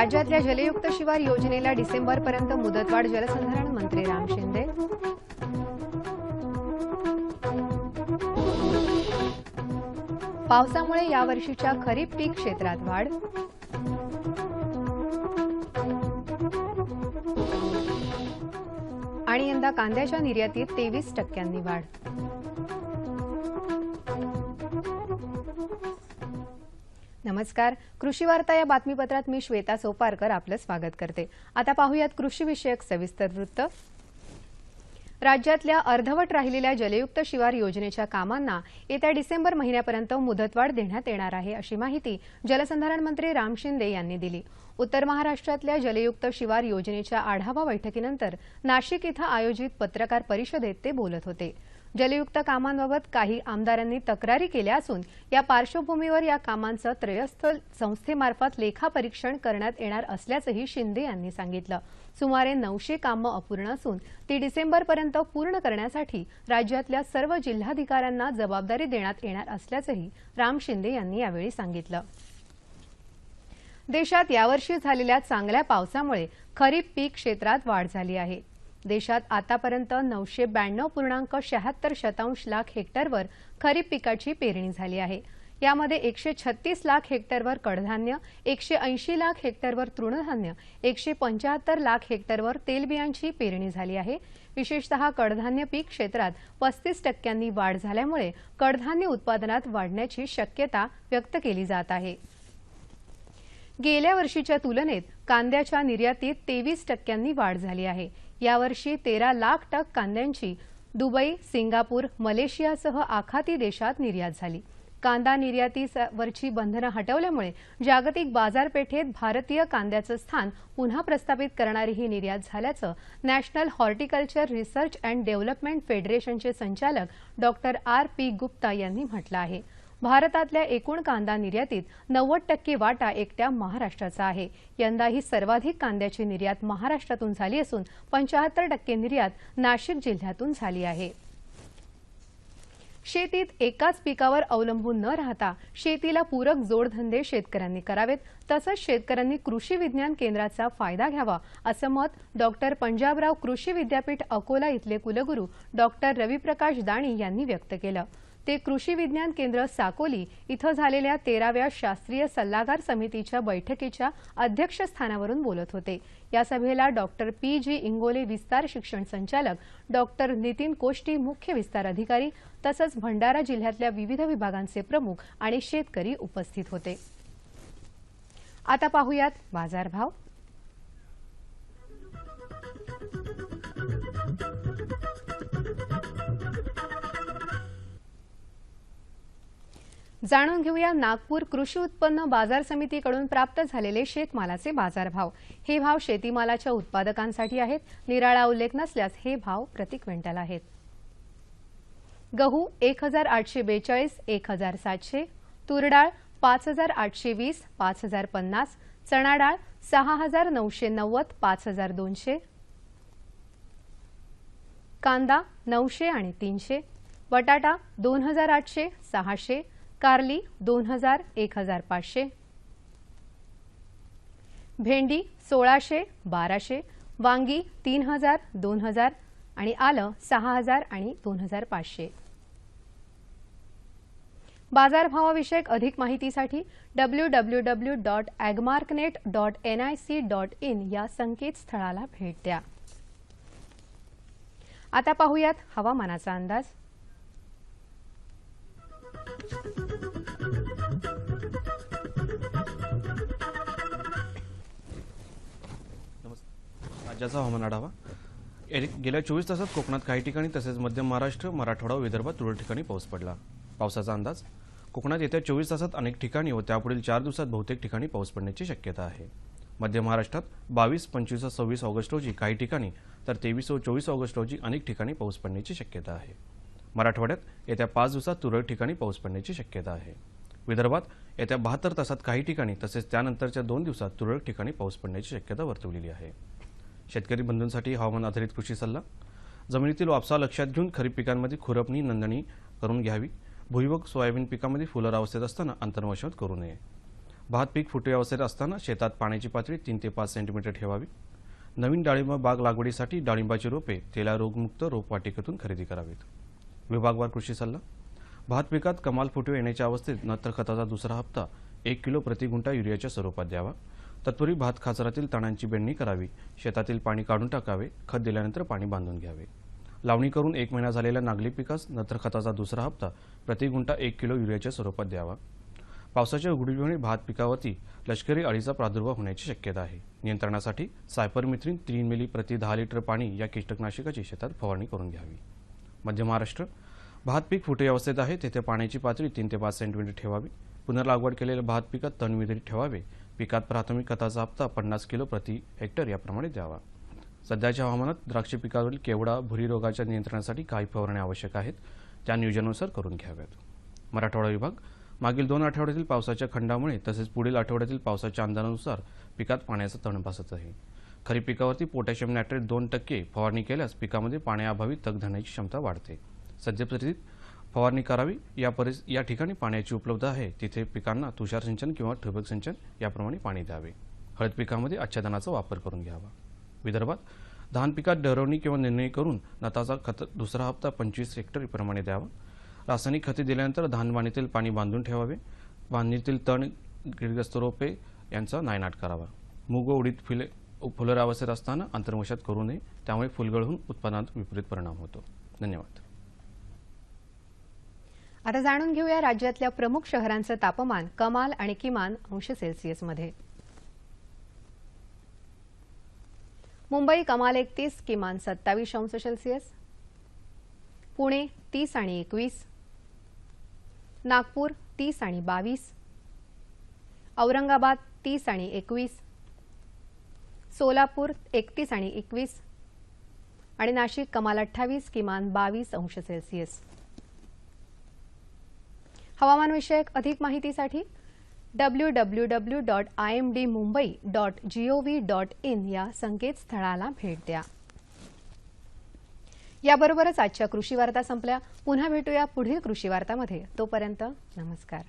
राज्यातल्या जलयुक्त शिवार योजनेला डिसेंबरपर्यंत मुदतवाढ जलसंधारण मंत्री राम शिंदे। पावसामुळे यावर्षीच्या खरीप पीक क्षेत्रात वाढ। आणि यंदा कांद्याच्या निर्यातीत 23% वाढ। नमस्कार, कृषी वार्ता या बातमीपत्रात मी श्वेता सोपारकर आपलं स्वागत करते। आता पाहूयात कृषी विषयक सविस्तर वृत्त। राज्यातल्या अर्धवट राहिलेल्या जलयुक्त शिवार योजनेच्या कामांना येत्या डिसेंबर महिन्यापर्यंत मुदतवाढ देण्यात येणार आहे, अशी माहिती जलसंधारण मंत्री राम शिंदे यांनी दिली। उत्तर महाराष्ट्रातल्या जलयुक्त शिवार योजनेच्या आढावा बैठकीनंतर नाशिक इथं आयोजित पत्रकार परिषदेत ते बोलत होते। जलयुक्त कामांबाबत काही आमदारांनी तक्रारी केल्या असून या पार्श्वभूमीवर या कामांचं त्रयस्थ संस्थेमार्फत लेखापरीक्षण करण्यात येणार असल्याचंही शिंदे यांनी सांगितलं। सुमारे 900 कामं अपूर्ण असून ती डिसेंबरपर्यंत पूर्ण करण्यासाठी राज्यातल्या सर्व जिल्हाधिकाऱ्यांना जबाबदारी देण्यात येणार असल्याचंही राम शिंदे यांनी यावेळी सांगितलं। देशात यावर्षी झालेल्या चांगल्या पावसामुळे खरीप पीक क्षेत्रात वाढ झाली आहे। देशात आतापर्यंत 992.76 लाख हेक्टरवर खरीप पिकाची पेरणी झाली आहे। यामध्ये 136 लाख हेक्टरवर कडधान्य, 180 लाख हेक्टरवर तृणधान्य, 175 लाख हेक्टरवर तेलबियांची पेरणी झाली आहे। विशेषतः कडधान्य पीक क्षेत्रात 35% वाढ झाल्यामुळे कडधान्य उत्पादनात वाढण्याची शक्यता व्यक्त केली जात आहे। गेल्या वर्षीच्या तुलनेत कांद्याच्या निर्यातीत 23% वाढ झाली आहे। यावर्षी 13 लाख टन कांद्यांची दुबई, सिंगापूर, मलेशियासह आखाती देशात निर्यात झाली। कांदा निर्यातीवरची बंधनं हटवल्यामुळे जागतिक बाजारपेठेत भारतीय कांद्याचं स्थान पुन्हा प्रस्थापित करणारी ही निर्यात झाल्याचं national horticulture research and development फेडरेशनचे संचालक डॉक्टर R.P. गुप्ता यांनी म्हटलं आहे। भारतातल्या एकूण कांदा निर्यातीत 90% वाटा एकट्या महाराष्ट्राचा आहे। यंदाही सर्वाधिक कांद्याची निर्यात महाराष्ट्रातून झाली असून 75% निर्यात नाशिक जिल्ह्यातून झाली आहे। शेतीत एकाच पिकावर अवलंबून न राहता शेतीला पूरक जोडधंदे शेतकऱ्यांनी करावेत, तसंच शेतकऱ्यांनी कृषी विज्ञान केंद्राचा फायदा घ्यावा, असं मत डॉक्टर पंजाबराव कृषी विद्यापीठ अकोला इथले कुलगुरू डॉक्टर रविप्रकाश दाणी यांनी व्यक्त केलं। ते कृषी विज्ञान केंद्र साकोली इथं झालेल्या 13व्या शास्त्रीय सल्लागार समितीच्या बैठकीच्या अध्यक्षस्थानावरून बोलत होते। या सभेला डॉक्टर P.G. इंगोले विस्तार शिक्षण संचालक, डॉक्टर नितीन कोष्टी मुख्य विस्तार अधिकारी तसंच भंडारा जिल्ह्यातल्या विविध विभागांचे प्रमुख आणि शेतकरी उपस्थित होते। आता पाहूयात बाजारभाव। जाणून घेऊया नागपूर कृषी उत्पन्न बाजार समितीकडून प्राप्त झालेले शेतमालाचे बाजारभाव। हे भाव शेतीमालाच्या उत्पादकांसाठी आहेत। निराळा उल्लेख नसल्यास हे भाव प्रति क्विंटल आहेत। गहू 1842, 1700, तूर डाळ 5820, 5050, चणा डाळ 6990, 5200, कांदा 900 आणि 300, बटाटा 2800, 600, कारली 2000, 1500, भेंडी 1600, 1200, वांगी 3000, 2000 आणि आलं 6000 आणि 2500। बाजारभावाविषयक अधिक माहितीसाठी www.agmarknet.nic.in या संकेतस्थळाला भेट द्या। आता पाहूयात हवामानाचा अंदाज। राज्याचा हवामान आढावा। गेल्या 24 तासात कोकणात काही ठिकाणी तसेच मध्य महाराष्ट्र, मराठवाडा, विदर्भात तुरळक ठिकाणी पाऊस पडला। पावसाचा अंदाज। कोकणात येत्या 24 तासात अनेक ठिकाणी व त्यापुढील 4 दिवसात बहुतेक ठिकाणी पाऊस पडण्याची शक्यता आहे। मध्य महाराष्ट्रात 22, 25 व 26 ऑगस्ट रोजी काही ठिकाणी तर 23 व 24 ऑगस्ट रोजी अनेक ठिकाणी पाऊस पडण्याची शक्यता आहे। मराठवाड्यात येत्या 5 दिवसात तुरळक ठिकाणी पाऊस पडण्याची शक्यता आहे। विदर्भात येत्या 72 तासात काही ठिकाणी तसेच त्यानंतरच्या 2 दिवसात तुरळक ठिकाणी पाऊस पडण्याची शक्यता वर्तवलेली आहे। शेतकरी बंधूंसाठी हवामान आधारित कृषी सल्ला। जमिनीतील वापसा लक्षात घेऊन खरीप पिकांमध्ये खुरपणी नंदणी करून घ्यावी। भुईमूग सोयाबीन पिकांमध्ये फुलोर अवस्थेत असताना अंतर्मशागत करू नये। भात पीक फुटव्यावस्थेत असताना शेतात पाण्याची पातळी 3 ते 5 सेंटीमीटर ठेवावी. नवीन डाळिंब बाग लागवडीसाठी डाळिंबाची रोपे तेला रोगमुक्त रोपवाटिकेतून खरेदी करावीत. विभागवार कृषी सल्ला. भात पिकात कमाल फुटवे येण्याच्या अवस्थेत नत्र खताचा दुसरा हप्ता 1 किलो प्रति गुंठा युरियाच्या स्वरूपात द्यावा. तत्पूर्वी भात खाचरातील तणांची बेंडणी करावी. शेतातील पाणी काढून टाकावे. खत दिल्यानंतर पाणी बांधून घ्यावे. लावणी करून 1 महिना झालेल्या नागली पिकास नत्र खताचा दुसरा हप्ता प्रति गुंठा 1 किलो युरियाच्या स्वरूपात द्यावा. पावसाच्या उघडीमुळे भात पिकावरती लष्करी अळीचा प्रादुर्भाव होण्याची शक्यता आहे. नियंत्रणासाठी सायपरमिथ्रिन 3 मिली प्रति 10 लिटर पाणी या कीटकनाशकाची शेतात फवारणी करून घ्यावी. मध्य महाराष्ट्र. भात पीक फुटे अवस्थेत आहे तेथे पाण्याची पातळी 3 ते 5 सेंटीमीटर ठेवावी. पुनर्लागवड केलेल्या भात पिकात तण वितरित ठेवावे. पिकात प्राथमिक खताचा हप्ता 50 किलो प्रति हेक्टर याप्रमाणे द्यावा. सध्याच्या हवामानात द्राक्ष पिकावरील केवडा भुरी रोगाच्या नियंत्रणासाठी काही फवारण्या आवश्यक आहेत, त्या नियोजनानुसार करून घ्याव्यात. मराठवाडा विभाग. मागील 2 आठवड्यातील पावसाच्या खंडामुळे तसेच पुढील आठवड्यातील पावसाच्या अंदाजानुसार पिकात पाण्याचा तण भासत आहे. खरीप पिकावरती पोटॅशियम नायट्रेट 2% फवारणी केल्यास पिकामध्ये पाण्याअभावी तग धरण्याची क्षमता वाढते. सद्य परिस्थितीत फवारणी करावी. या ठिकाणी पाण्याची उपलब्ध आहे तिथे पिकांना तुषार सिंचन किंवा ठिबक सिंचन याप्रमाणे पाणी द्यावे. हळद पिकामध्ये आच्छादनाचा वापर करून घ्यावा. विदर्भात. धान पिकात डरवणी किंवा निर्णय करून नताचा खत दुसरा हप्ता 25 हेक्टर प्रमाणे द्यावा. रासायनिक खते दिल्यानंतर धानबाणीतील पाणी बांधून ठेवावे. बांधणीतील तण कीडग्रस्त रोपे यांचा नायनाट करावा. मूग व उडीद फुलोऱ्यावस्थेत असताना आंतरमशात करू नये, त्यामुळे फुलगळ होऊन उत्पादनात विपरीत परिणाम होतो. धन्यवाद. आता जाणून घेऊया राज्यातल्या प्रमुख शहरांचं तापमान कमाल आणि किमान अंश सेल्सिअसमध्ये. मुंबई कमाल 31, किमान 27 अंश सेल्सिअस. पुणे 30 आणि 21. नागपूर 30 आणि 22. औरंगाबाद 30 आणि 21. सोलापूर 31 आणि 21. आणि नाशिक कमाल 28, किमान 22 अंश सेल्सिअस. हवामानविषयक अधिक माहितीसाठी www.imdmumbai.gov.in या संकेतस्थळाला भेट द्या. याबरोबरच आजच्या कृषी वार्ता संपल्या. पुन्हा भेटूया पुढील कृषी वार्तामध्ये. तोपर्यंत नमस्कार.